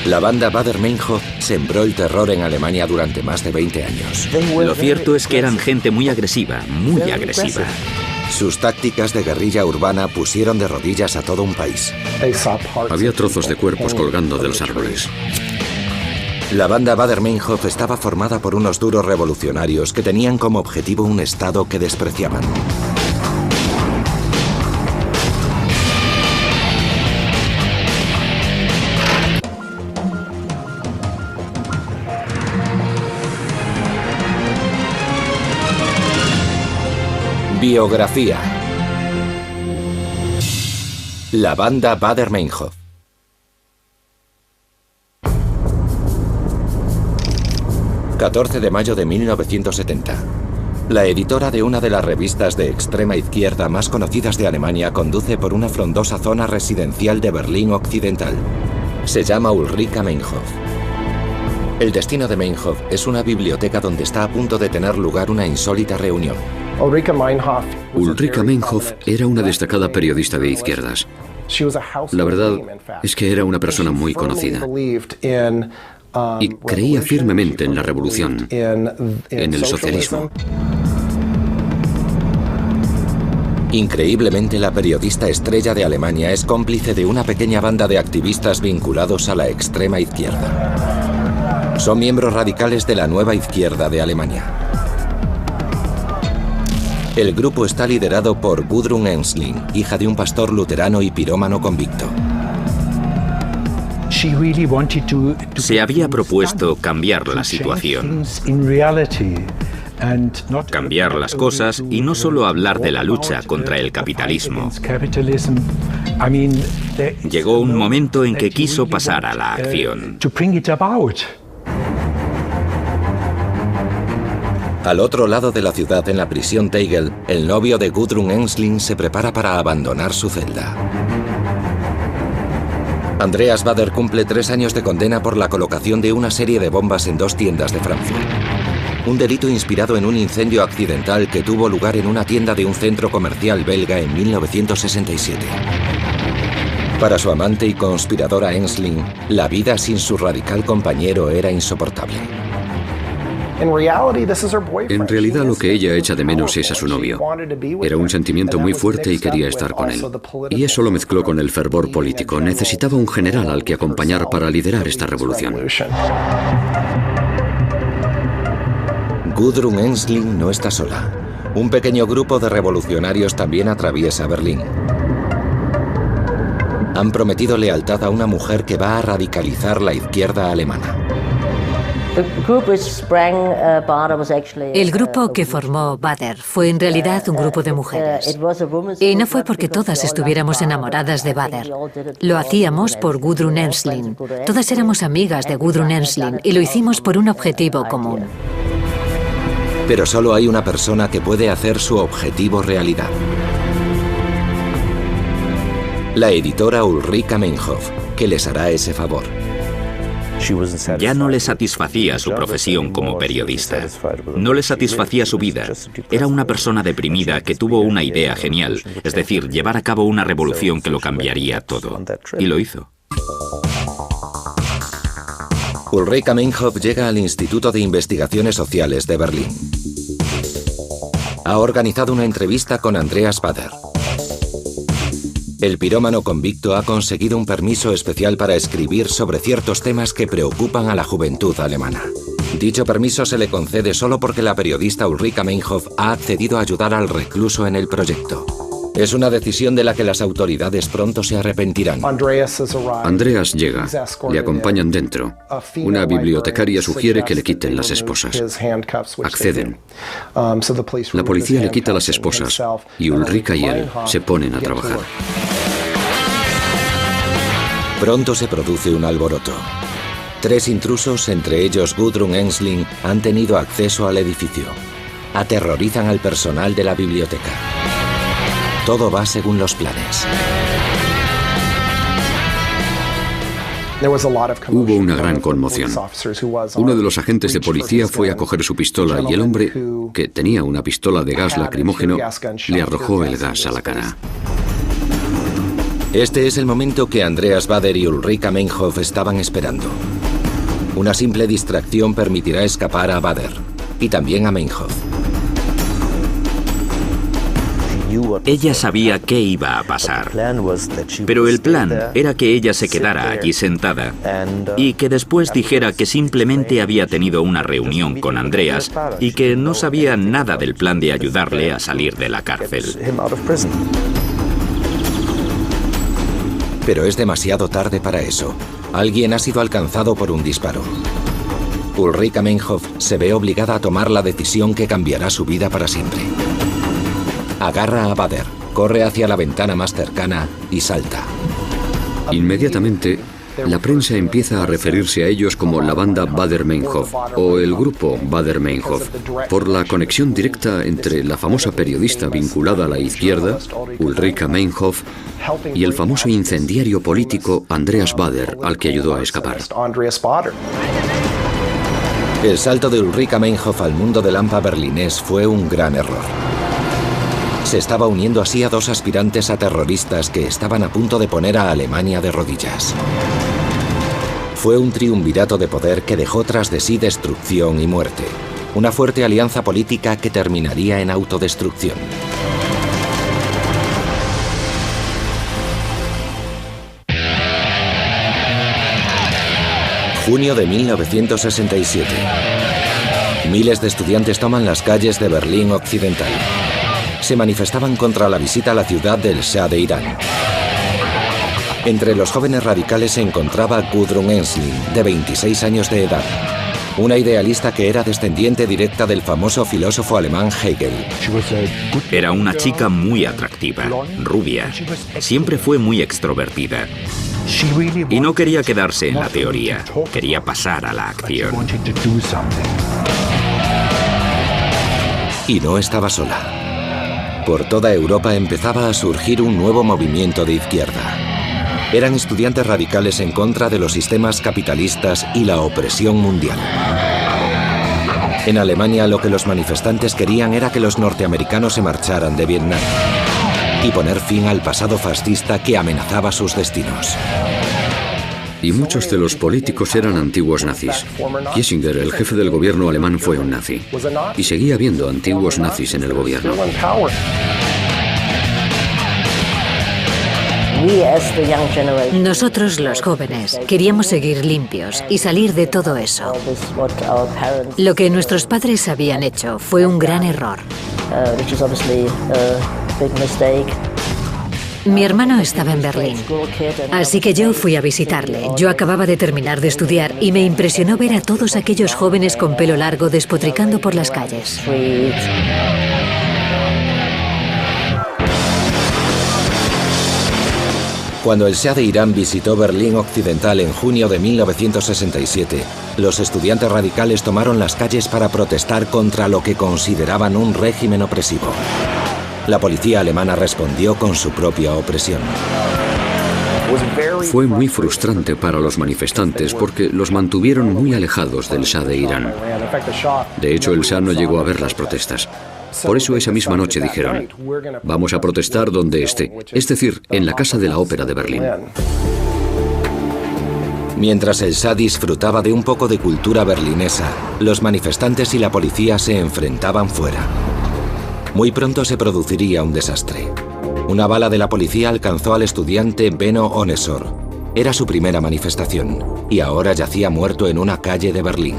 La banda Baader-Meinhof sembró el terror en Alemania durante más de 20 años. Lo cierto es que eran gente muy agresiva, muy agresiva. Sus tácticas de guerrilla urbana pusieron de rodillas a todo un país. Había trozos de cuerpos colgando de los árboles. La banda Baader-Meinhof estaba formada por unos duros revolucionarios que tenían como objetivo un Estado que despreciaban. Biografía. La banda Baader-Meinhof. ...14 de mayo de 1970. La editora de una de las revistas de extrema izquierda más conocidas de Alemania conduce por una frondosa zona residencial de Berlín Occidental. Se llama Ulrika Meinhof. El destino de Meinhof es una biblioteca donde está a punto de tener lugar una insólita reunión. Ulrika Meinhof era una destacada periodista de izquierdas. La verdad es que era una persona muy conocida y creía firmemente en la revolución, en el socialismo. Increíblemente, la periodista estrella de Alemania es cómplice de una pequeña banda de activistas vinculados a la extrema izquierda. Son miembros radicales de la nueva izquierda de Alemania. El grupo está liderado por Gudrun Ensslin, hija de un pastor luterano y pirómano convicto. Se había propuesto cambiar la situación, cambiar las cosas y no solo hablar de la lucha contra el capitalismo. Llegó un momento en que quiso pasar a la acción. Al otro lado de la ciudad, en la prisión Tegel, el novio de Gudrun Ensslin se prepara para abandonar su celda. Andreas Baader cumple 3 años de condena por la colocación de una serie de bombas en 2 tiendas de Frankfurt. Un delito inspirado en un incendio accidental que tuvo lugar en una tienda de un centro comercial belga en 1967. Para su amante y conspiradora Ensslin, la vida sin su radical compañero era insoportable. En realidad lo que ella echa de menos es a su novio. Era un sentimiento muy fuerte y quería estar con él. Y eso lo mezcló con el fervor político. Necesitaba un general al que acompañar para liderar esta revolución. Gudrun Ensslin no está sola. Un pequeño grupo de revolucionarios también atraviesa Berlín. Han prometido lealtad a una mujer que va a radicalizar la izquierda alemana. El grupo que formó Baader fue en realidad un grupo de mujeres. Y no fue porque todas estuviéramos enamoradas de Baader. Lo hacíamos por Gudrun Ensslin. Todas éramos amigas de Gudrun Ensslin y lo hicimos por un objetivo común. Pero solo hay una persona que puede hacer su objetivo realidad. La editora Ulrika Meinhof, que les hará ese favor. Ya no le satisfacía su profesión como periodista. No le satisfacía su vida. Era una persona deprimida que tuvo una idea genial, es decir, llevar a cabo una revolución que lo cambiaría todo. Y lo hizo. Ulrika Meinhof llega al Instituto de Investigaciones Sociales de Berlín. Ha organizado una entrevista con Andreas Baader. El pirómano convicto ha conseguido un permiso especial para escribir sobre ciertos temas que preocupan a la juventud alemana. Dicho permiso se le concede solo porque la periodista Ulrika Meinhof ha accedido a ayudar al recluso en el proyecto. Es una decisión de la que las autoridades pronto se arrepentirán. Andreas llega. Le acompañan dentro. Una bibliotecaria sugiere que le quiten las esposas. Acceden. La policía le quita las esposas y Ulrika y él se ponen a trabajar. Pronto se produce un alboroto. 3 intrusos, entre ellos Gudrun Ensslin, han tenido acceso al edificio. Aterrorizan al personal de la biblioteca. Todo va según los planes. Hubo una gran conmoción. Uno de los agentes de policía fue a coger su pistola y el hombre, que tenía una pistola de gas lacrimógeno, le arrojó el gas a la cara. Este es el momento que Andreas Baader y Ulrika Meinhof estaban esperando. Una simple distracción permitirá escapar a Baader y también a Meinhof. Ella sabía qué iba a pasar, pero el plan era que ella se quedara allí sentada y que después dijera que simplemente había tenido una reunión con Andreas y que no sabía nada del plan de ayudarle a salir de la cárcel. Pero es demasiado tarde para eso. Alguien ha sido alcanzado por un disparo. Ulrika Meinhof se ve obligada a tomar la decisión que cambiará su vida para siempre. Agarra a Baader, corre hacia la ventana más cercana y salta. Inmediatamente, la prensa empieza a referirse a ellos como la banda Baader-Meinhof o el grupo Baader-Meinhof, por la conexión directa entre la famosa periodista vinculada a la izquierda, Ulrika Meinhof, y el famoso incendiario político Andreas Baader, al que ayudó a escapar. El salto de Ulrika Meinhof al mundo del AMPA berlinés fue un gran error. Se estaba uniendo así a dos aspirantes a terroristas que estaban a punto de poner a Alemania de rodillas. Fue un triunvirato de poder que dejó tras de sí destrucción y muerte. Una fuerte alianza política que terminaría en autodestrucción. Junio de 1967. Miles de estudiantes toman las calles de Berlín Occidental. Se manifestaban contra la visita a la ciudad del Shah de Irán. Entre los jóvenes radicales se encontraba Gudrun Ensslin, de 26 años de edad, una idealista que era descendiente directa del famoso filósofo alemán Hegel. Era una chica muy atractiva, rubia. Siempre fue muy extrovertida. Y no quería quedarse en la teoría, quería pasar a la acción. Y no estaba sola. Por toda Europa empezaba a surgir un nuevo movimiento de izquierda. Eran estudiantes radicales en contra de los sistemas capitalistas y la opresión mundial. En Alemania lo que los manifestantes querían era que los norteamericanos se marcharan de Vietnam y poner fin al pasado fascista que amenazaba sus destinos. Y muchos de los políticos eran antiguos nazis. Kissinger, el jefe del gobierno alemán, fue un nazi. Y seguía habiendo antiguos nazis en el gobierno. Nosotros, los jóvenes, queríamos seguir limpios y salir de todo eso. Lo que nuestros padres habían hecho fue un gran error. Mi hermano estaba en Berlín, así que yo fui a visitarle. Yo acababa de terminar de estudiar y me impresionó ver a todos aquellos jóvenes con pelo largo despotricando por las calles. Cuando el Shah de Irán visitó Berlín Occidental en junio de 1967, los estudiantes radicales tomaron las calles para protestar contra lo que consideraban un régimen opresivo. La policía alemana respondió con su propia opresión. Fue muy frustrante para los manifestantes porque los mantuvieron muy alejados del Shah de Irán. De hecho, el Shah no llegó a ver las protestas. Por eso esa misma noche dijeron, vamos a protestar donde esté, es decir, en la Casa de la Ópera de Berlín. Mientras el Shah disfrutaba de un poco de cultura berlinesa, los manifestantes y la policía se enfrentaban fuera. Muy pronto se produciría un desastre. Una bala de la policía alcanzó al estudiante Benno Onesor. Era su primera manifestación y ahora yacía muerto en una calle de Berlín.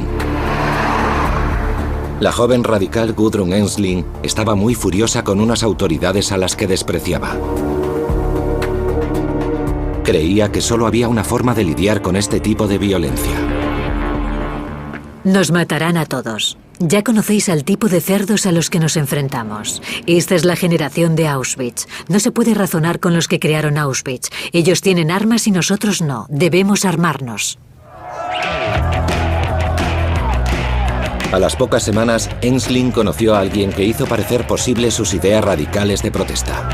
La joven radical Gudrun Ensslin estaba muy furiosa con unas autoridades a las que despreciaba. Creía que solo había una forma de lidiar con este tipo de violencia. Nos matarán a todos. Ya conocéis al tipo de cerdos a los que nos enfrentamos. Esta es la generación de Auschwitz. No se puede razonar con los que crearon Auschwitz. Ellos tienen armas y nosotros no. Debemos armarnos. A las pocas semanas, Ensslin conoció a alguien que hizo parecer posible sus ideas radicales de protesta.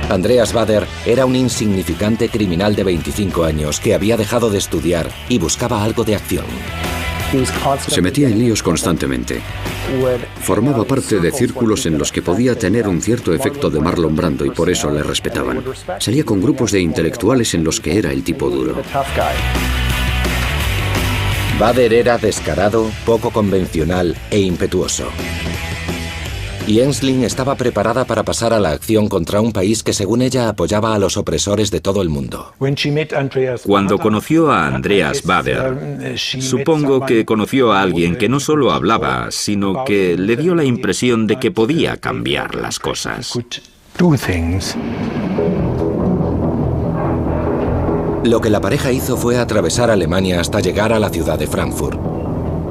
Andreas Baader era un insignificante criminal de 25 años que había dejado de estudiar y buscaba algo de acción. Se metía en líos constantemente. Formaba parte de círculos en los que podía tener un cierto efecto de Marlon Brando y por eso le respetaban. Salía con grupos de intelectuales en los que era el tipo duro. Bader era descarado, poco convencional e impetuoso. Y Ensslin estaba preparada para pasar a la acción contra un país que, según ella, apoyaba a los opresores de todo el mundo. Cuando conoció a Andreas Bader, supongo que conoció a alguien que no solo hablaba, sino que le dio la impresión de que podía cambiar las cosas. Lo que la pareja hizo fue atravesar Alemania hasta llegar a la ciudad de Frankfurt.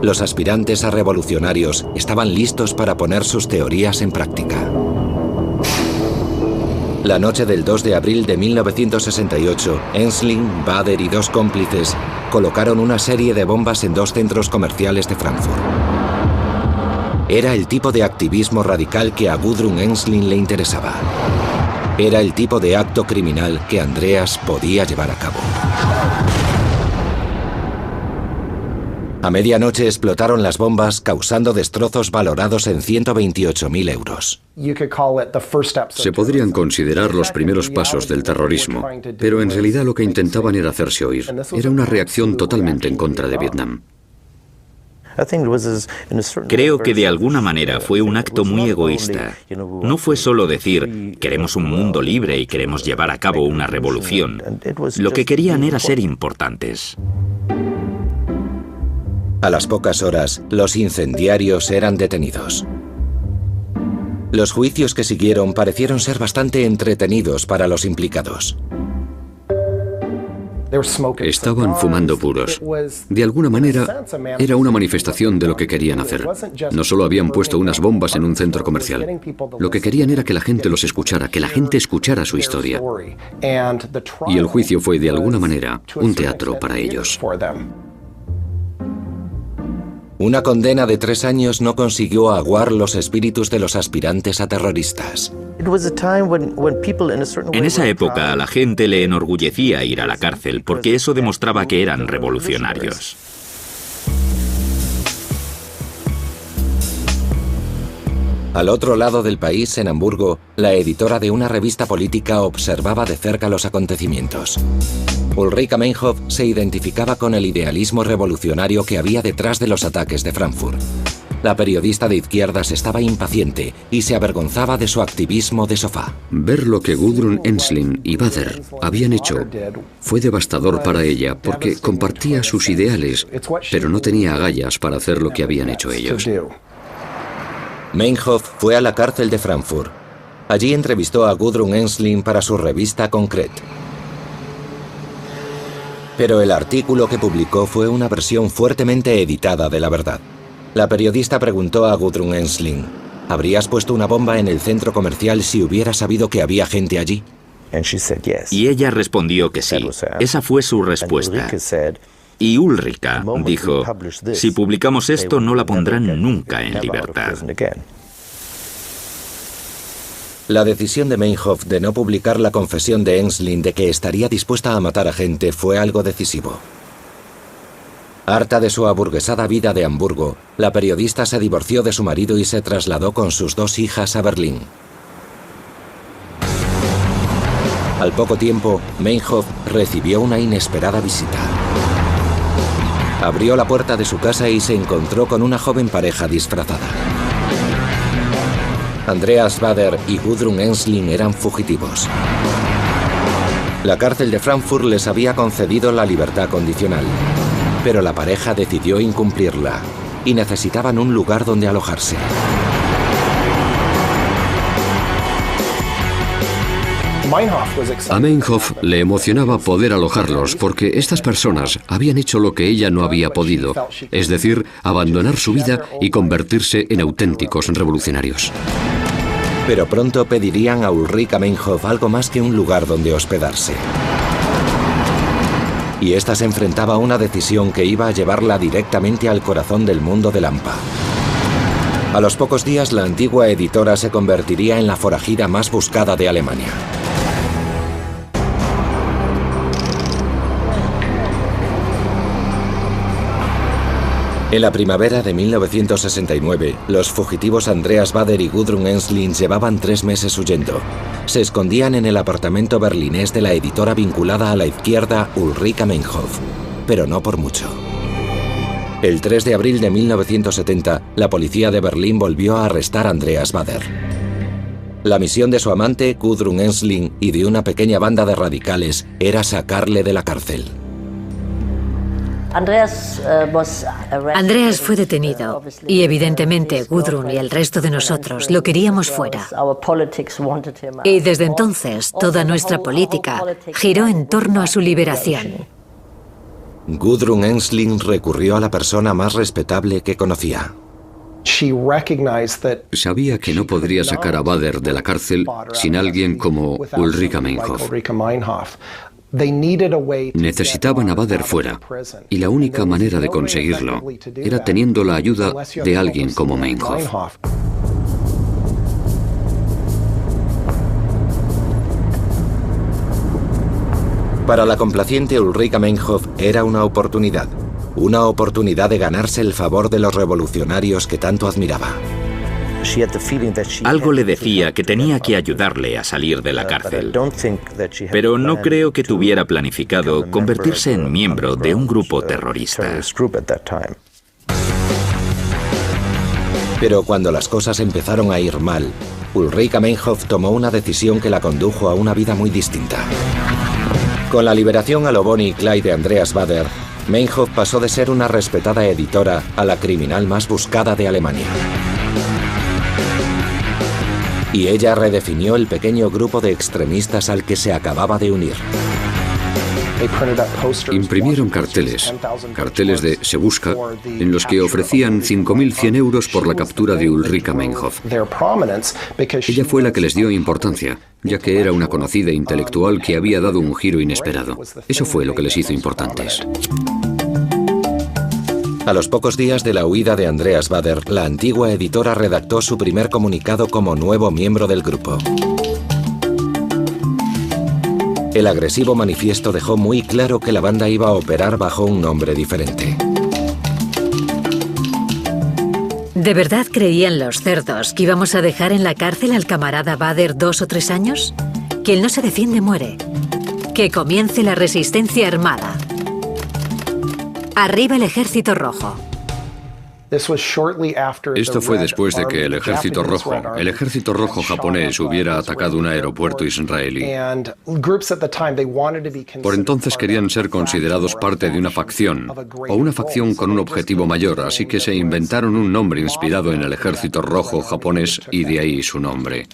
Los aspirantes a revolucionarios estaban listos para poner sus teorías en práctica. La noche del 2 de abril de 1968, Ensslin, Bader y dos cómplices colocaron una serie de bombas en dos centros comerciales de Frankfurt. Era el tipo de activismo radical que a Gudrun Ensslin le interesaba. Era el tipo de acto criminal que Andreas podía llevar a cabo. A medianoche explotaron las bombas, causando destrozos valorados en 128.000 euros. Se podrían considerar los primeros pasos del terrorismo, pero en realidad lo que intentaban era hacerse oír. Era una reacción totalmente en contra de Vietnam. Creo que de alguna manera fue un acto muy egoísta. No fue solo decir, queremos un mundo libre y queremos llevar a cabo una revolución. Lo que querían era ser importantes. A las pocas horas, los incendiarios eran detenidos. Los juicios que siguieron parecieron ser bastante entretenidos para los implicados. Estaban fumando puros. De alguna manera, era una manifestación de lo que querían hacer. No solo habían puesto unas bombas en un centro comercial. Lo que querían era que la gente los escuchara, que la gente escuchara su historia. Y el juicio fue, de alguna manera, un teatro para ellos. Una condena de 3 años no consiguió aguar los espíritus de los aspirantes a terroristas. En esa época a la gente le enorgullecía ir a la cárcel porque eso demostraba que eran revolucionarios. Al otro lado del país, en Hamburgo, la editora de una revista política observaba de cerca los acontecimientos. Ulrika Meinhof se identificaba con el idealismo revolucionario que había detrás de los ataques de Frankfurt. La periodista de izquierdas estaba impaciente y se avergonzaba de su activismo de sofá. Ver lo que Gudrun Ensslin y Bader habían hecho fue devastador para ella porque compartía sus ideales, pero no tenía agallas para hacer lo que habían hecho ellos. Meinhof fue a la cárcel de Frankfurt. Allí entrevistó a Gudrun Ensslin para su revista Concret. Pero el artículo que publicó fue una versión fuertemente editada de la verdad. La periodista preguntó a Gudrun Ensslin, ¿habrías puesto una bomba en el centro comercial si hubieras sabido que había gente allí? Y ella respondió que sí. Esa fue su respuesta. Y Ulrika dijo, si publicamos esto no la pondrán nunca en libertad. La decisión de Meinhof de no publicar la confesión de Ensslin de que estaría dispuesta a matar a gente fue algo decisivo. Harta de su aburguesada vida de Hamburgo, la periodista se divorció de su marido y se trasladó con sus 2 hijas a Berlín. Al poco tiempo, Meinhof recibió una inesperada visita. Abrió la puerta de su casa y se encontró con una joven pareja disfrazada. Andreas Bader y Gudrun Ensslin eran fugitivos. La cárcel de Frankfurt les había concedido la libertad condicional, pero la pareja decidió incumplirla y necesitaban un lugar donde alojarse. A Meinhof le emocionaba poder alojarlos porque estas personas habían hecho lo que ella no había podido, es decir, abandonar su vida y convertirse en auténticos revolucionarios. Pero pronto pedirían a Ulrika Meinhof algo más que un lugar donde hospedarse. Y esta se enfrentaba a una decisión que iba a llevarla directamente al corazón del mundo de Lampa. A los pocos días, la antigua editora se convertiría en la forajida más buscada de Alemania. En la primavera de 1969, los fugitivos Andreas Baader y Gudrun Ensslin llevaban 3 meses huyendo. Se escondían en el apartamento berlinés de la editora vinculada a la izquierda Ulrika Meinhof, pero no por mucho. El 3 de abril de 1970, la policía de Berlín volvió a arrestar a Andreas Baader. La misión de su amante, Gudrun Ensslin, y de una pequeña banda de radicales era sacarle de la cárcel. Andreas fue detenido y evidentemente Gudrun y el resto de nosotros lo queríamos fuera. Y desde entonces toda nuestra política giró en torno a su liberación. Gudrun Ensslin recurrió a la persona más respetable que conocía. Sabía que no podría sacar a Baader de la cárcel sin alguien como Ulrika Meinhof. Necesitaban a Baader fuera, y la única manera de conseguirlo era teniendo la ayuda de alguien como Meinhof. Para la complaciente Ulrika Meinhof era una oportunidad de ganarse el favor de los revolucionarios que tanto admiraba. Algo le decía que tenía que ayudarle a salir de la cárcel, pero no creo que tuviera planificado convertirse en miembro de un grupo terrorista. Pero cuando las cosas empezaron a ir mal, Ulrika Meinhof tomó una decisión que la condujo a una vida muy distinta. Con la liberación a lo Bonnie y Clyde de Andreas Baader, Meinhof pasó de ser una respetada editora a la criminal más buscada de Alemania. Y ella redefinió el pequeño grupo de extremistas al que se acababa de unir. Imprimieron carteles de Se Busca, en los que ofrecían 5.100 euros por la captura de Ulrika Meinhof. Ella fue la que les dio importancia, ya que era una conocida intelectual que había dado un giro inesperado. Eso fue lo que les hizo importantes. A los pocos días de la huida de Andreas Baader, la antigua editora redactó su primer comunicado como nuevo miembro del grupo. El agresivo manifiesto dejó muy claro que la banda iba a operar bajo un nombre diferente. ¿De verdad creían los cerdos que íbamos a dejar en la cárcel al camarada Baader 2 o 3 años? Quien no se defiende muere. Que comience la resistencia armada. ¡Arriba el Ejército Rojo! Esto fue después de que el Ejército Rojo japonés hubiera atacado un aeropuerto israelí. Por entonces querían ser considerados parte de una facción, o una facción con un objetivo mayor, así que se inventaron un nombre inspirado en el Ejército Rojo japonés y de ahí su nombre.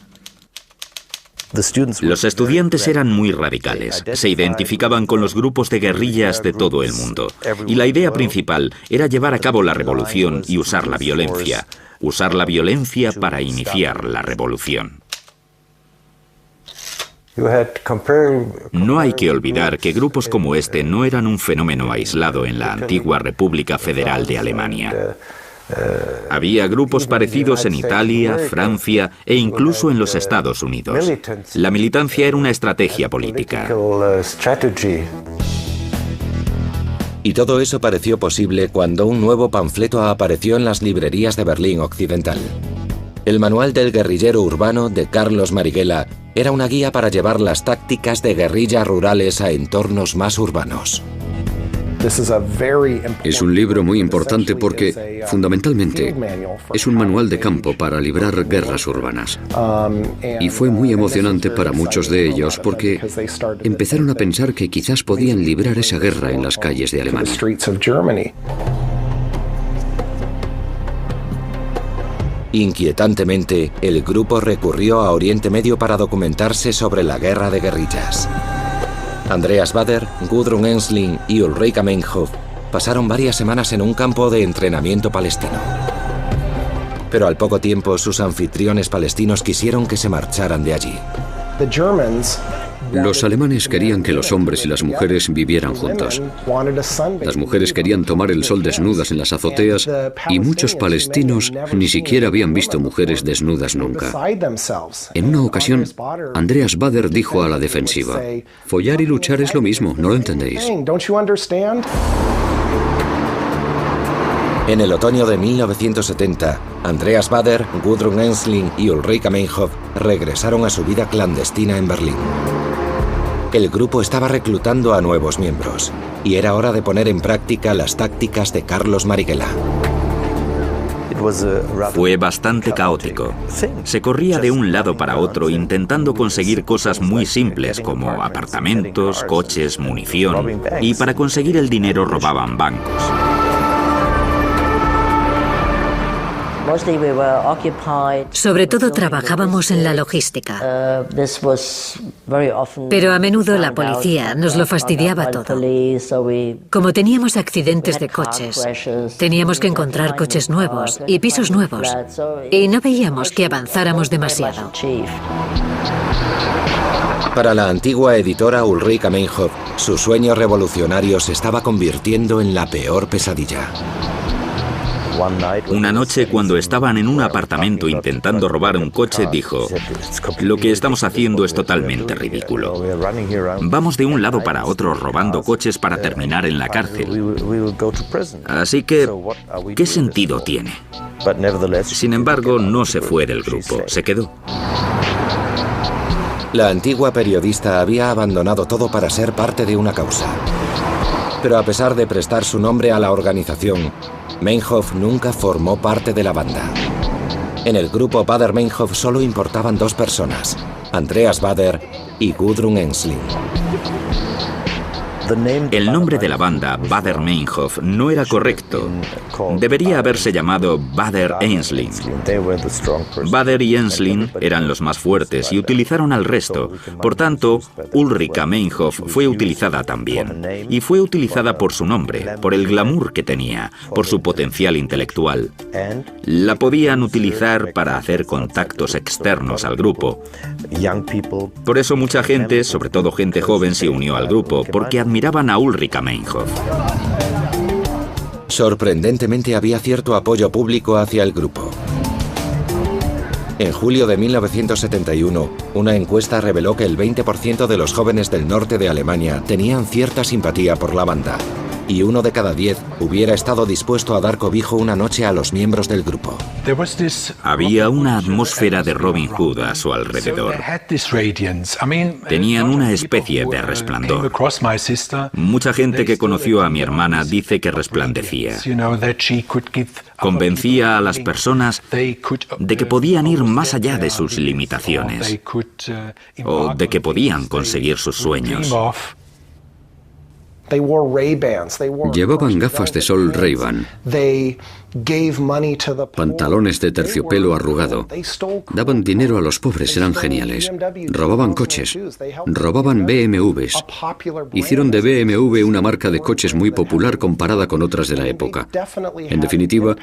Los estudiantes eran muy radicales, se identificaban con los grupos de guerrillas de todo el mundo, y la idea principal era llevar a cabo la revolución y usar la violencia para iniciar la revolución. No hay que olvidar que grupos como este no eran un fenómeno aislado en la antigua República Federal de Alemania. Había grupos parecidos en Italia, Francia e incluso en los Estados Unidos. La militancia era una estrategia política. Y todo eso pareció posible cuando un nuevo panfleto apareció en las librerías de Berlín Occidental. El manual del guerrillero urbano de Carlos Marighella era una guía para llevar las tácticas de guerrilla rurales a entornos más urbanos. Es un libro muy importante porque, fundamentalmente, es un manual de campo para librar guerras urbanas. Y fue muy emocionante para muchos de ellos porque empezaron a pensar que quizás podían librar esa guerra en las calles de Alemania. Inquietantemente, el grupo recurrió a Oriente Medio para documentarse sobre la guerra de guerrillas. Andreas Baader, Gudrun Ensslin y Ulrika Meinhof pasaron varias semanas en un campo de entrenamiento palestino. Pero al poco tiempo sus anfitriones palestinos quisieron que se marcharan de allí. Los alemanes querían que los hombres y las mujeres vivieran juntos. Las mujeres querían tomar el sol desnudas en las azoteas y muchos palestinos ni siquiera habían visto mujeres desnudas nunca. En una ocasión, Andreas Baader dijo a la defensiva: «Follar y luchar es lo mismo, ¿no lo entendéis?». En el otoño de 1970, Andreas Baader, Gudrun Ensslin y Ulrika Meinhof regresaron a su vida clandestina en Berlín. El grupo estaba reclutando a nuevos miembros y era hora de poner en práctica las tácticas de Carlos Marighella. Fue bastante caótico. Se corría de un lado para otro intentando conseguir cosas muy simples como apartamentos, coches, munición, y para conseguir el dinero robaban bancos. Sobre todo trabajábamos en la logística. Pero a menudo la policía nos lo fastidiaba todo. Como teníamos accidentes de coches, teníamos que encontrar coches nuevos y pisos nuevos. Y no veíamos que avanzáramos demasiado. Para la antigua editora Ulrika Meinhof, su sueño revolucionario se estaba convirtiendo en la peor pesadilla. Una noche, cuando estaban en un apartamento intentando robar un coche, dijo: lo que estamos haciendo es totalmente ridículo. Vamos de un lado para otro robando coches para terminar en la cárcel. Así que, ¿qué sentido tiene? Sin embargo, no se fue del grupo, se quedó. La antigua periodista había abandonado todo para ser parte de una causa. Pero a pesar de prestar su nombre a la organización, Meinhof nunca formó parte de la banda. En el grupo Baader-Meinhof solo importaban dos personas, Andreas Baader y Gudrun Ensslin. El nombre de la banda, Baader-Meinhof, no era correcto. Debería haberse llamado Baader-Ensslin. Baader y Ensslin eran los más fuertes y utilizaron al resto. Por tanto, Ulrika Meinhof fue utilizada también. Y fue utilizada por su nombre, por el glamour que tenía, por su potencial intelectual. La podían utilizar para hacer contactos externos al grupo. Por eso mucha gente, sobre todo gente joven, se unió al grupo, porque admiraban a Ulrika Meinhof. Sorprendentemente había cierto apoyo público hacia el grupo. En julio de 1971, una encuesta reveló que el 20% de los jóvenes del norte de Alemania tenían cierta simpatía por la banda, y 1 de cada 10 hubiera estado dispuesto a dar cobijo una noche a los miembros del grupo. Había una atmósfera de Robin Hood a su alrededor. Tenían una especie de resplandor. Mucha gente que conoció a mi hermana dice que resplandecía. Convencía a las personas de que podían ir más allá de sus limitaciones o de que podían conseguir sus sueños. Llevaban gafas de sol Ray-Ban, pantalones de terciopelo arrugado, daban dinero a los pobres, eran geniales, robaban coches, robaban BMWs, hicieron de BMW una marca de coches muy popular comparada con otras de la época. En definitiva,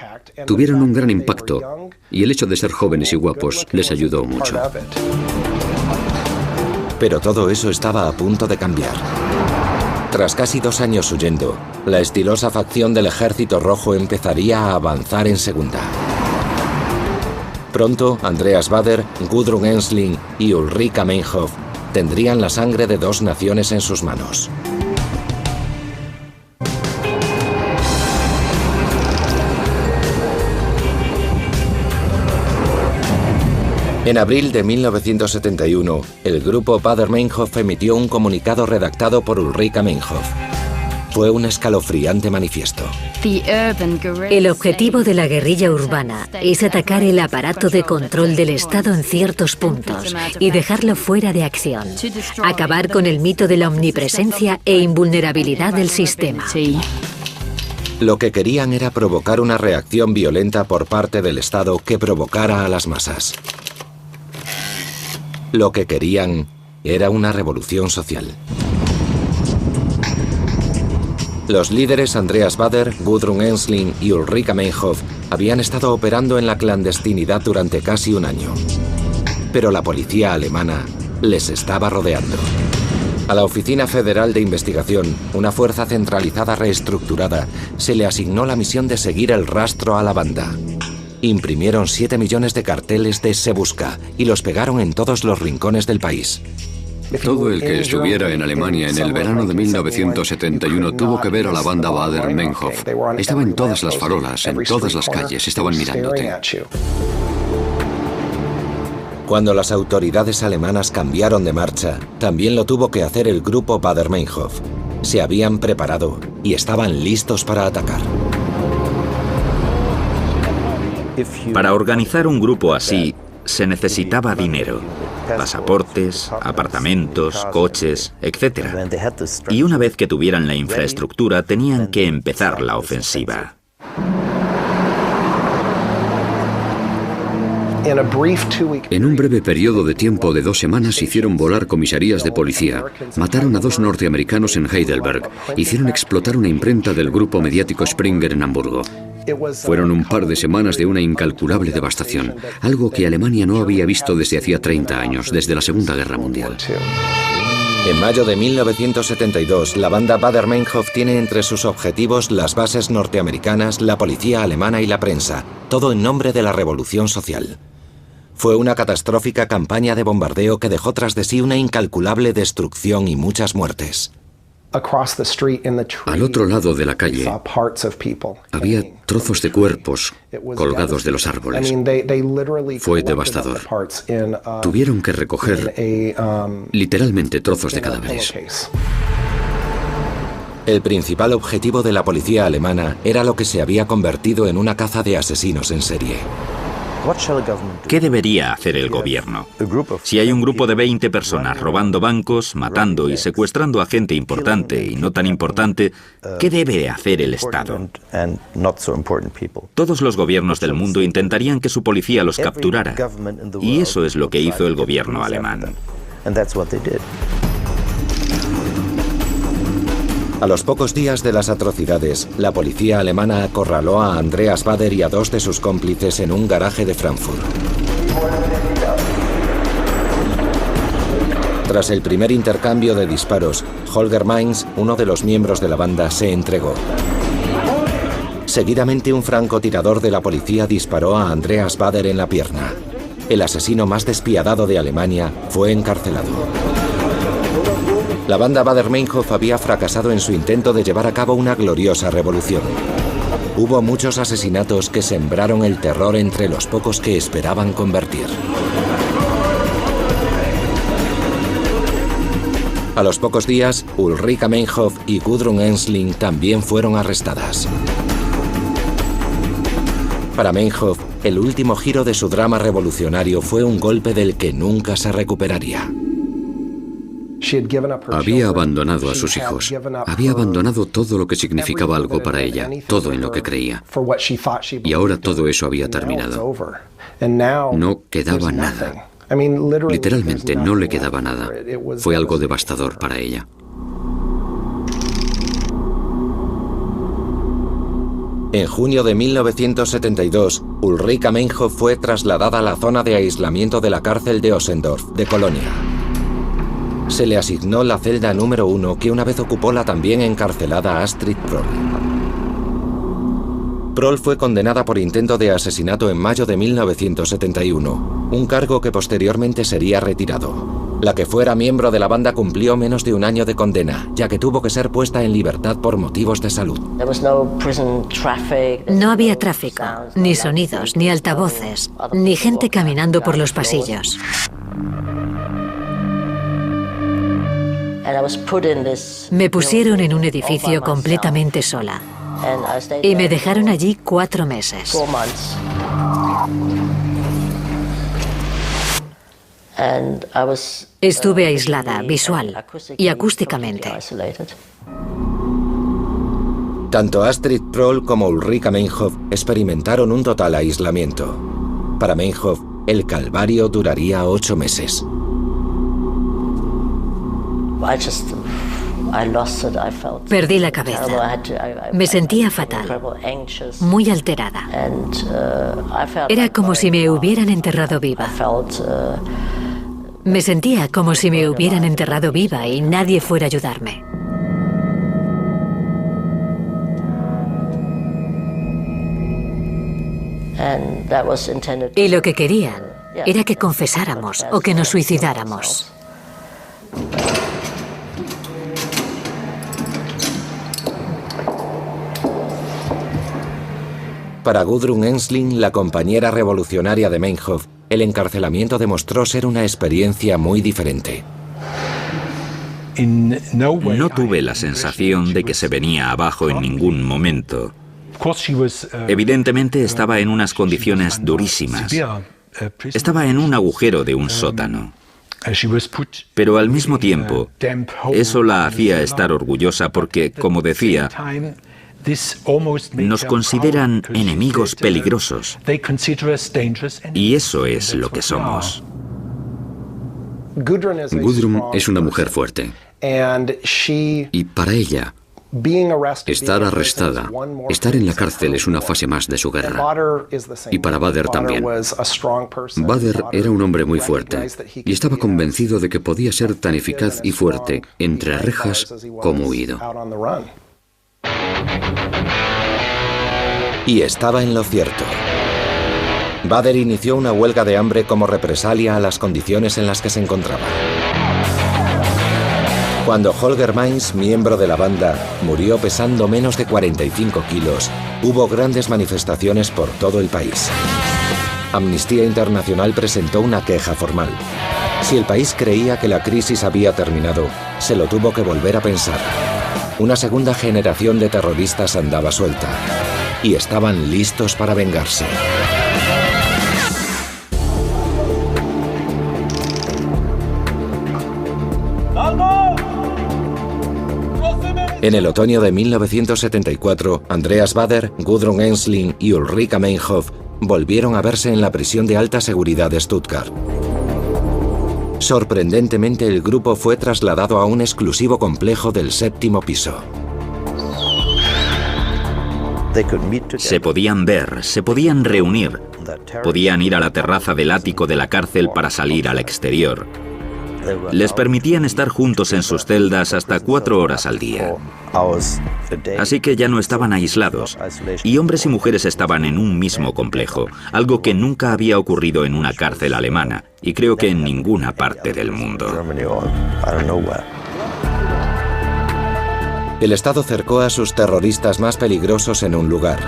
tuvieron un gran impacto y el hecho de ser jóvenes y guapos les ayudó mucho. Pero todo eso estaba a punto de cambiar. Tras casi 2 años huyendo, la estilosa facción del Ejército Rojo empezaría a avanzar en segunda. Pronto, Andreas Baader, Gudrun Ensslin y Ulrika Meinhof tendrían la sangre de 2 naciones en sus manos. En abril de 1971, el grupo Baader-Meinhof emitió un comunicado redactado por Ulrika Meinhof. Fue un escalofriante manifiesto. El objetivo de la guerrilla urbana es atacar el aparato de control del Estado en ciertos puntos y dejarlo fuera de acción. Acabar con el mito de la omnipresencia e invulnerabilidad del sistema. Lo que querían era provocar una reacción violenta por parte del Estado que provocara a las masas. Lo que querían era una revolución social. Los líderes Andreas Baader, Gudrun Ensslin y Ulrika Meinhof habían estado operando en la clandestinidad durante casi un año. Pero la policía alemana les estaba rodeando. A la Oficina Federal de Investigación, una fuerza centralizada reestructurada, se le asignó la misión de seguir el rastro a la banda. Imprimieron 7 millones de carteles de Se Busca y los pegaron en todos los rincones del país. Todo el que estuviera en Alemania en el verano de 1971 tuvo que ver a la banda Baader-Meinhof. Estaba en todas las farolas, en todas las calles, estaban mirándote. Cuando las autoridades alemanas cambiaron de marcha, también lo tuvo que hacer el grupo Baader-Meinhof. Se habían preparado y estaban listos para atacar. Para organizar un grupo así, se necesitaba dinero. Pasaportes, apartamentos, coches, etc. Y una vez que tuvieran la infraestructura, tenían que empezar la ofensiva. En un breve periodo de tiempo de 2 semanas hicieron volar comisarías de policía, mataron a 2 norteamericanos en Heidelberg, hicieron explotar una imprenta del grupo mediático Springer en Hamburgo. Fueron un par de semanas de una incalculable devastación, algo que Alemania no había visto desde hacía 30 años, desde la Segunda Guerra Mundial. En mayo de 1972, la banda Baader-Meinhof tiene entre sus objetivos las bases norteamericanas, la policía alemana y la prensa, todo en nombre de la revolución social. Fue una catastrófica campaña de bombardeo que dejó tras de sí una incalculable destrucción y muchas muertes. Al otro lado de la calle había trozos de cuerpos colgados de los árboles. Fue devastador. Tuvieron que recoger literalmente trozos de cadáveres. El principal objetivo de la policía alemana era lo que se había convertido en una caza de asesinos en serie. ¿Qué debería hacer el gobierno? Si hay un grupo de 20 personas robando bancos, matando y secuestrando a gente importante y no tan importante, ¿qué debe hacer el Estado? Todos los gobiernos del mundo intentarían que su policía los capturara. Y eso es lo que hizo el gobierno alemán. A los pocos días de las atrocidades, la policía alemana acorraló a Andreas Baader y a 2 de sus cómplices en un garaje de Frankfurt. Tras el primer intercambio de disparos, Holger Mainz, uno de los miembros de la banda, se entregó. Seguidamente, un francotirador de la policía disparó a Andreas Baader en la pierna. El asesino más despiadado de Alemania fue encarcelado. La banda Baader-Meinhof había fracasado en su intento de llevar a cabo una gloriosa revolución. Hubo muchos asesinatos que sembraron el terror entre los pocos que esperaban convertir. A los pocos días, Ulrika Meinhof y Gudrun Ensling también fueron arrestadas. Para Meinhof, el último giro de su drama revolucionario fue un golpe del que nunca se recuperaría. Había abandonado a sus hijos. Había abandonado todo lo que significaba algo para ella, todo en lo que creía. Y ahora todo eso había terminado. No quedaba nada. Literalmente no le quedaba nada. Fue algo devastador para ella. En junio de 1972, Ulrika Meinhof fue trasladada a la zona de aislamiento de la cárcel de Ossendorf, de Colonia. Se le asignó la celda número 1, que una vez ocupó la también encarcelada Astrid Proll. Proll fue condenada por intento de asesinato en mayo de 1971, un cargo que posteriormente sería retirado. La que fuera miembro de la banda cumplió menos de un año de condena, ya que tuvo que ser puesta en libertad por motivos de salud. No había tráfico, ni sonidos, ni altavoces, ni gente caminando por los pasillos. Me pusieron en un edificio completamente sola y me dejaron allí 4 meses. Estuve aislada visual y acústicamente. Tanto Astrid Proll como Ulrika Meinhof experimentaron un total aislamiento. Para Meinhof, el calvario duraría 8 meses. Perdí la cabeza. Me sentía fatal, muy alterada. Era como si me hubieran enterrado viva. Me sentía como si me hubieran enterrado viva y nadie fuera a ayudarme. Y lo que querían era que confesáramos o que nos suicidáramos. Para Gudrun Ensslin, la compañera revolucionaria de Meinhof, el encarcelamiento demostró ser una experiencia muy diferente. No tuve la sensación de que se venía abajo en ningún momento. Evidentemente estaba en unas condiciones durísimas. Estaba en un agujero de un sótano. Pero al mismo tiempo, eso la hacía estar orgullosa porque, como decía, nos consideran enemigos peligrosos. Y eso es lo que somos. Gudrun es una mujer fuerte. Y para ella, estar arrestada, estar en la cárcel es una fase más de su guerra. Y para Bader también. Bader era un hombre muy fuerte y estaba convencido de que podía ser tan eficaz y fuerte entre rejas como huido. Y estaba en lo cierto. Bader inició una huelga de hambre como represalia a las condiciones en las que se encontraba. Cuando Holger Mainz, miembro de la banda, murió pesando menos de 45 kilos, hubo grandes manifestaciones por todo el país. Amnistía Internacional presentó una queja formal. Si el país creía que la crisis había terminado, se lo tuvo que volver a pensar. Una segunda generación de terroristas andaba suelta y estaban listos para vengarse. En el otoño de 1974, Andreas Bader, Gudrun Ensslin y Ulrika Meinhof volvieron a verse en la prisión de alta seguridad de Stuttgart. Sorprendentemente, el grupo fue trasladado a un exclusivo complejo del 7º piso. Se podían ver, se podían reunir, podían ir a la terraza del ático de la cárcel para salir al exterior. Les permitían estar juntos en sus celdas hasta 4 horas al día. Así que ya no estaban aislados, y hombres y mujeres estaban en un mismo complejo, algo que nunca había ocurrido en una cárcel alemana, y creo que en ninguna parte del mundo. El Estado cercó a sus terroristas más peligrosos en un lugar,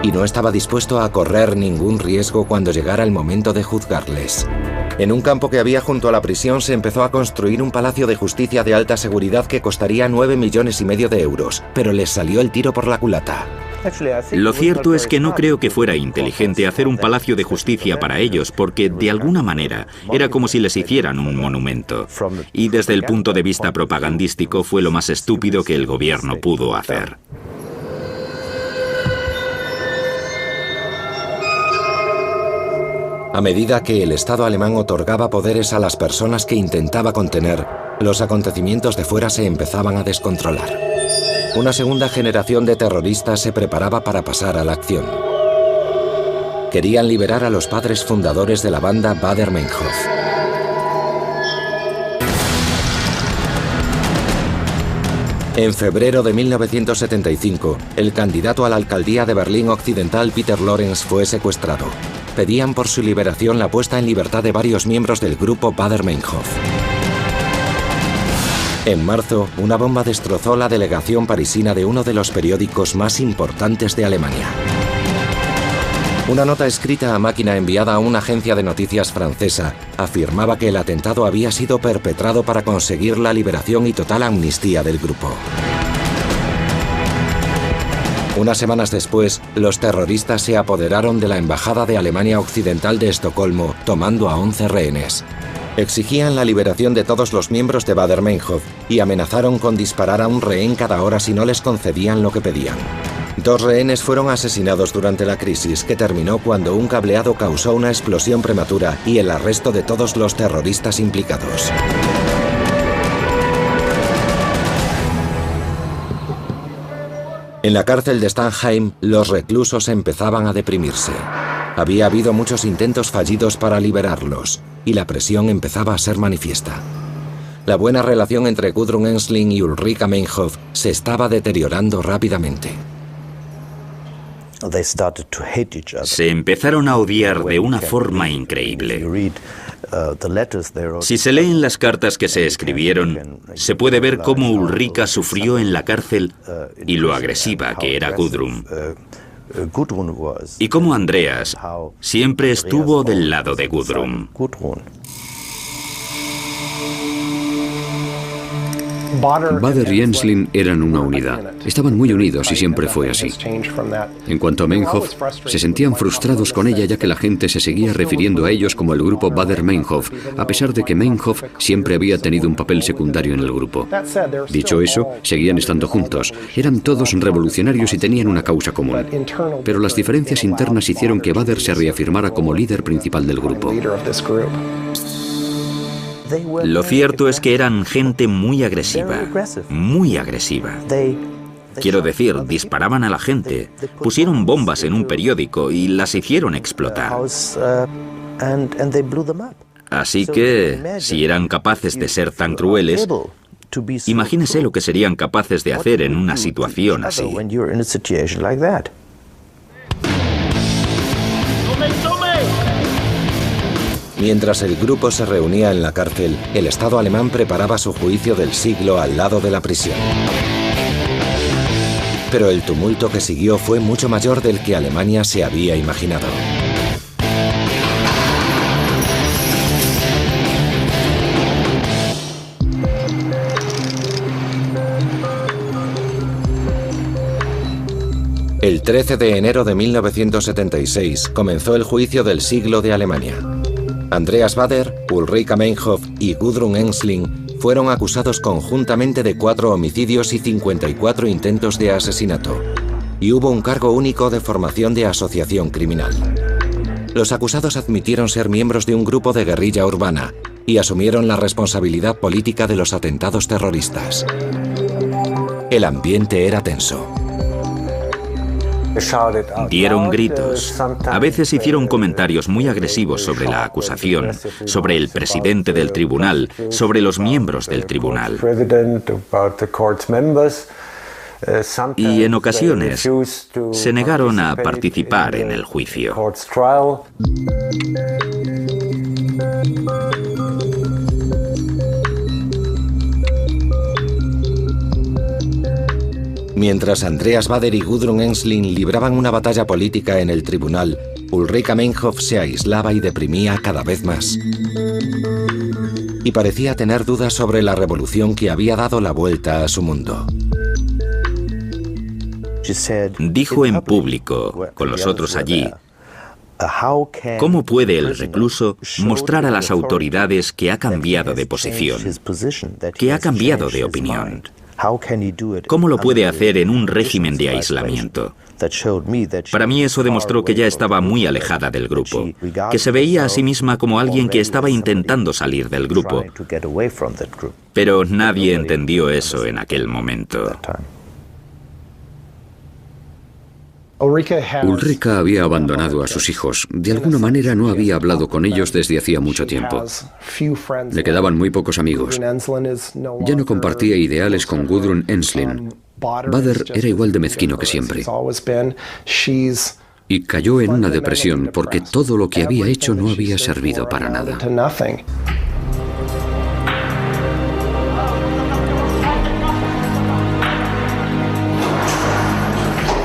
y no estaba dispuesto a correr ningún riesgo cuando llegara el momento de juzgarles. En un campo que había junto a la prisión se empezó a construir un palacio de justicia de alta seguridad que costaría 9,5 millones de euros, pero les salió el tiro por la culata. Lo cierto es que no creo que fuera inteligente hacer un palacio de justicia para ellos, porque de alguna manera era como si les hicieran un monumento. Y desde el punto de vista propagandístico fue lo más estúpido que el gobierno pudo hacer. A medida que el Estado alemán otorgaba poderes a las personas que intentaba contener, los acontecimientos de fuera se empezaban a descontrolar. Una segunda generación de terroristas se preparaba para pasar a la acción. Querían liberar a los padres fundadores de la banda Baader-Meinhof. En febrero de 1975, el candidato a la alcaldía de Berlín Occidental, Peter Lorenz, fue secuestrado. Pedían por su liberación la puesta en libertad de varios miembros del grupo Baader-Meinhof. En marzo, una bomba destrozó la delegación parisina de uno de los periódicos más importantes de Alemania. Una nota escrita a máquina enviada a una agencia de noticias francesa afirmaba que el atentado había sido perpetrado para conseguir la liberación y total amnistía del grupo. Unas semanas después, los terroristas se apoderaron de la Embajada de Alemania Occidental de Estocolmo, tomando a 11 rehenes. Exigían la liberación de todos los miembros de Baader-Meinhof y amenazaron con disparar a un rehén cada hora si no les concedían lo que pedían. 2 rehenes fueron asesinados durante la crisis, que terminó cuando un cableado causó una explosión prematura y el arresto de todos los terroristas implicados. En la cárcel de Stammheim, los reclusos empezaban a deprimirse. Había habido muchos intentos fallidos para liberarlos, y la presión empezaba a ser manifiesta. La buena relación entre Gudrun Ensslin y Ulrika Meinhof se estaba deteriorando rápidamente. Se empezaron a odiar de una forma increíble. Si se leen las cartas que se escribieron, se puede ver cómo Ulrika sufrió en la cárcel y lo agresiva que era Gudrun. y cómo Andreas siempre estuvo del lado de Gudrun. Bader y Ensslin eran una unidad. Estaban muy unidos y siempre fue así. En cuanto a Meinhof, se sentían frustrados con ella ya que la gente se seguía refiriendo a ellos como el grupo Bader-Meinhof, a pesar de que Meinhof siempre había tenido un papel secundario en el grupo. Dicho eso, seguían estando juntos. Eran todos revolucionarios y tenían una causa común. Pero las diferencias internas hicieron que Bader se reafirmara como líder principal del grupo. Lo cierto es que eran gente muy agresiva, muy agresiva. Quiero decir, disparaban a la gente, pusieron bombas en un periódico y las hicieron explotar. Así que, si eran capaces de ser tan crueles, imagínese lo que serían capaces de hacer en una situación así. Mientras el grupo se reunía en la cárcel, el Estado alemán preparaba su juicio del siglo al lado de la prisión. Pero el tumulto que siguió fue mucho mayor del que Alemania se había imaginado. El 13 de enero de 1976 comenzó el juicio del siglo de Alemania. Andreas Bader, Ulrika Meinhof y Gudrun Ensslin fueron acusados conjuntamente de 4 homicidios y 54 intentos de asesinato, y hubo un cargo único de formación de asociación criminal. Los acusados admitieron ser miembros de un grupo de guerrilla urbana y asumieron la responsabilidad política de los atentados terroristas. El ambiente era tenso. Dieron gritos. A veces hicieron comentarios muy agresivos sobre la acusación, sobre el presidente del tribunal, sobre los miembros del tribunal. Y en ocasiones se negaron a participar en el juicio. Mientras Andreas Bader y Gudrun Ensslin libraban una batalla política en el tribunal, Ulrika Meinhof se aislaba y deprimía cada vez más. Y parecía tener dudas sobre la revolución que había dado la vuelta a su mundo. Dijo en público, con los otros allí, ¿cómo puede el recluso mostrar a las autoridades que ha cambiado de posición, que ha cambiado de opinión? ¿Cómo lo puede hacer en un régimen de aislamiento? Para mí eso demostró que ya estaba muy alejada del grupo, que se veía a sí misma como alguien que estaba intentando salir del grupo. Pero nadie entendió eso en aquel momento. Ulrika había abandonado a sus hijos. De alguna manera no había hablado con ellos desde hacía mucho tiempo. Le quedaban muy pocos amigos. Ya no compartía ideales con Gudrun Ensslin. Bader era igual de mezquino que siempre. Y cayó en una depresión porque todo lo que había hecho no había servido para nada.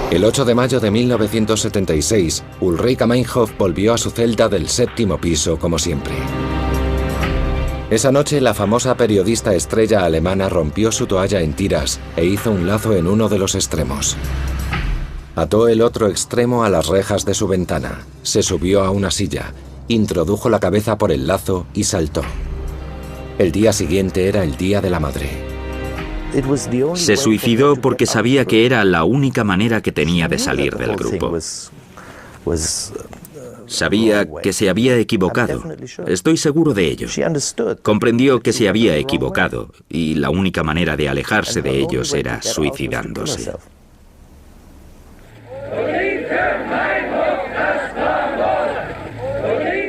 El 8 de mayo de 1976, Ulrika Meinhof volvió a su celda del 7º piso como siempre. Esa noche, la famosa periodista estrella alemana rompió su toalla en tiras e hizo un lazo en uno de los extremos. Ató el otro extremo a las rejas de su ventana, se subió a una silla, introdujo la cabeza por el lazo y saltó. El día siguiente era el Día de la Madre. Se suicidó porque sabía que era la única manera que tenía de salir del grupo. Sabía que se había equivocado. Estoy seguro de ello. Comprendió que se había equivocado y la única manera de alejarse de ellos era suicidándose.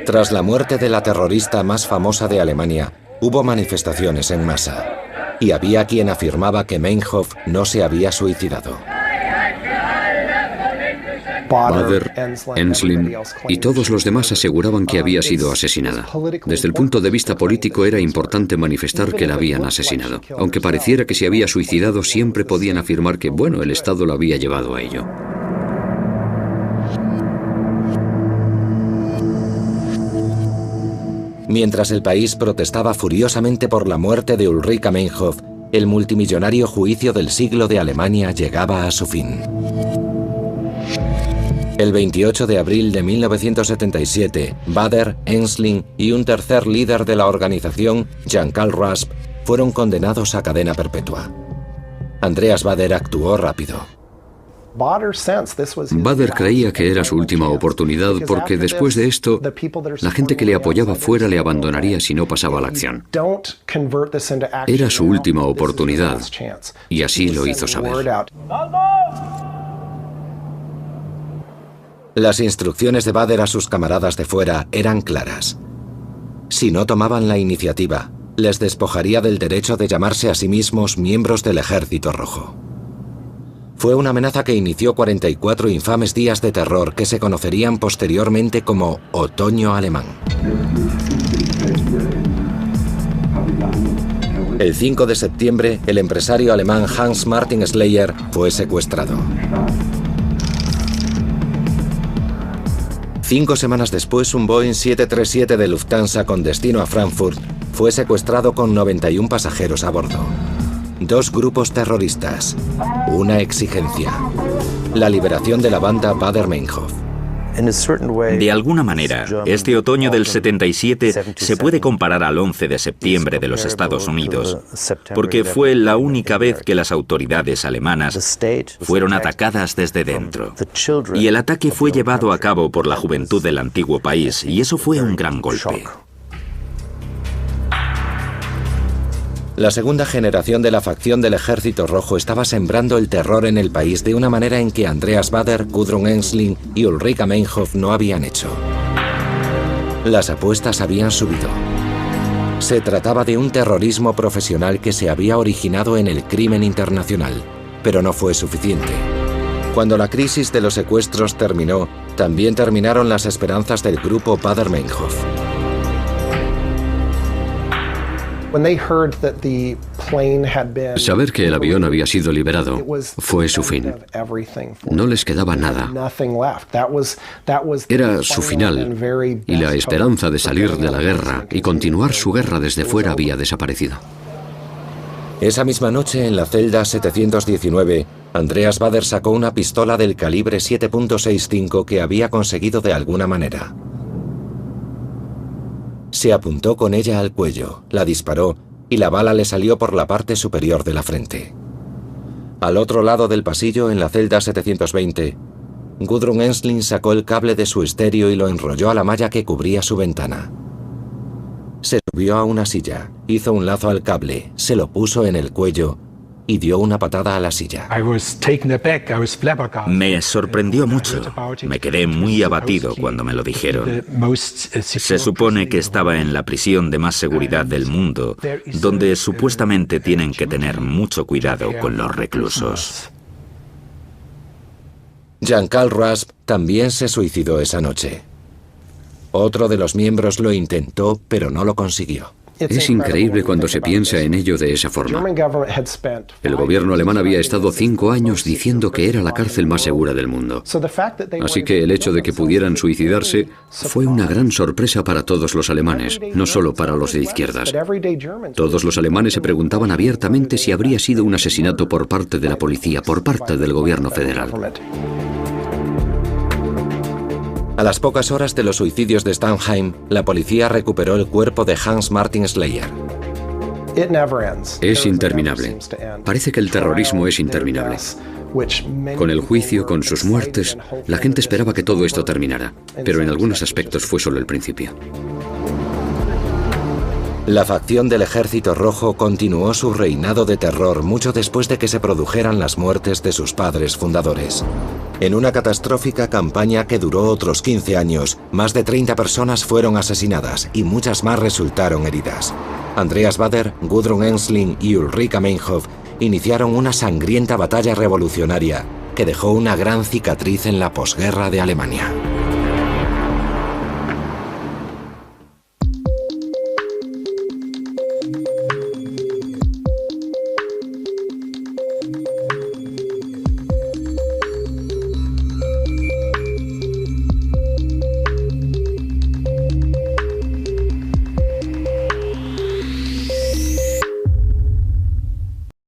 Tras la muerte de la terrorista más famosa de Alemania, hubo manifestaciones en masa. Y había quien afirmaba que Meinhof no se había suicidado. Bader, Ensslin y todos los demás aseguraban que había sido asesinada. Desde el punto de vista político era importante manifestar que la habían asesinado. Aunque pareciera que se había suicidado, siempre podían afirmar que, bueno, el Estado la había llevado a ello. Mientras el país protestaba furiosamente por la muerte de Ulrika Meinhof, el multimillonario juicio del siglo de Alemania llegaba a su fin. El 28 de abril de 1977, Bader, Ensslin y un tercer líder de la organización, Jean-Carl Rasp, fueron condenados a cadena perpetua. Andreas Bader actuó rápido. Bader creía que era su última oportunidad porque después de esto, la gente que le apoyaba fuera le abandonaría si no pasaba a la acción. Era su última oportunidad y así lo hizo saber. Las instrucciones de Bader a sus camaradas de fuera eran claras. Si no tomaban la iniciativa, les despojaría del derecho de llamarse a sí mismos miembros del Ejército Rojo. Fue una amenaza que inició 44 infames días de terror que se conocerían posteriormente como Otoño Alemán. El 5 de septiembre, el empresario alemán Hans Martin Schleyer fue secuestrado. 5 semanas después, un Boeing 737 de Lufthansa con destino a Frankfurt fue secuestrado con 91 pasajeros a bordo. 2 grupos terroristas. Una exigencia. La liberación de la banda Baader Meinhof. De alguna manera, este otoño del 77 se puede comparar al 11 de septiembre de los Estados Unidos, porque fue la única vez que las autoridades alemanas fueron atacadas desde dentro. Y el ataque fue llevado a cabo por la juventud del antiguo país, y eso fue un gran golpe. La segunda generación de la facción del Ejército Rojo estaba sembrando el terror en el país de una manera en que Andreas Bader, Gudrun Ensslin y Ulrika Meinhof no habían hecho. Las apuestas habían subido. Se trataba de un terrorismo profesional que se había originado en el crimen internacional, pero no fue suficiente. Cuando la crisis de los secuestros terminó, también terminaron las esperanzas del grupo Baader Meinhof. Saber que el avión había sido liberado fue su fin. No les quedaba nada. Era su final, y la esperanza de salir de la guerra y continuar su guerra desde fuera había desaparecido. Esa misma noche, en la celda 719, Andreas Bader sacó una pistola del calibre 7.65 que había conseguido de alguna manera. Se apuntó con ella al cuello, la disparó y la bala le salió por la parte superior de la frente. Al otro lado del pasillo, en la celda 720, Gudrun Ensslin sacó el cable de su estéreo y lo enrolló a la malla que cubría su ventana. Se subió a una silla, hizo un lazo al cable, se lo puso en el cuello y dio una patada a la silla. Me sorprendió mucho. Me quedé muy abatido cuando me lo dijeron. Se supone que estaba en la prisión de más seguridad del mundo, donde supuestamente tienen que tener mucho cuidado con los reclusos. Jean-Carl Rasp también se suicidó esa noche. Otro de los miembros lo intentó, pero no lo consiguió. Es increíble cuando se piensa en ello de esa forma. El gobierno alemán había estado 5 años diciendo que era la cárcel más segura del mundo. Así que el hecho de que pudieran suicidarse fue una gran sorpresa para todos los alemanes, no solo para los de izquierdas. Todos los alemanes se preguntaban abiertamente si habría sido un asesinato por parte de la policía, por parte del gobierno federal. A las pocas horas de los suicidios de Staunheim, la policía recuperó el cuerpo de Hans Martin Schleyer. Es interminable. Parece que el terrorismo es interminable. Con el juicio, con sus muertes, la gente esperaba que todo esto terminara, pero en algunos aspectos fue solo el principio. La facción del Ejército Rojo continuó su reinado de terror mucho después de que se produjeran las muertes de sus padres fundadores. En una catastrófica campaña que duró otros 15 años, más de 30 personas fueron asesinadas y muchas más resultaron heridas. Andreas Bader, Gudrun Ensslin y Ulrika Meinhof iniciaron una sangrienta batalla revolucionaria que dejó una gran cicatriz en la posguerra de Alemania.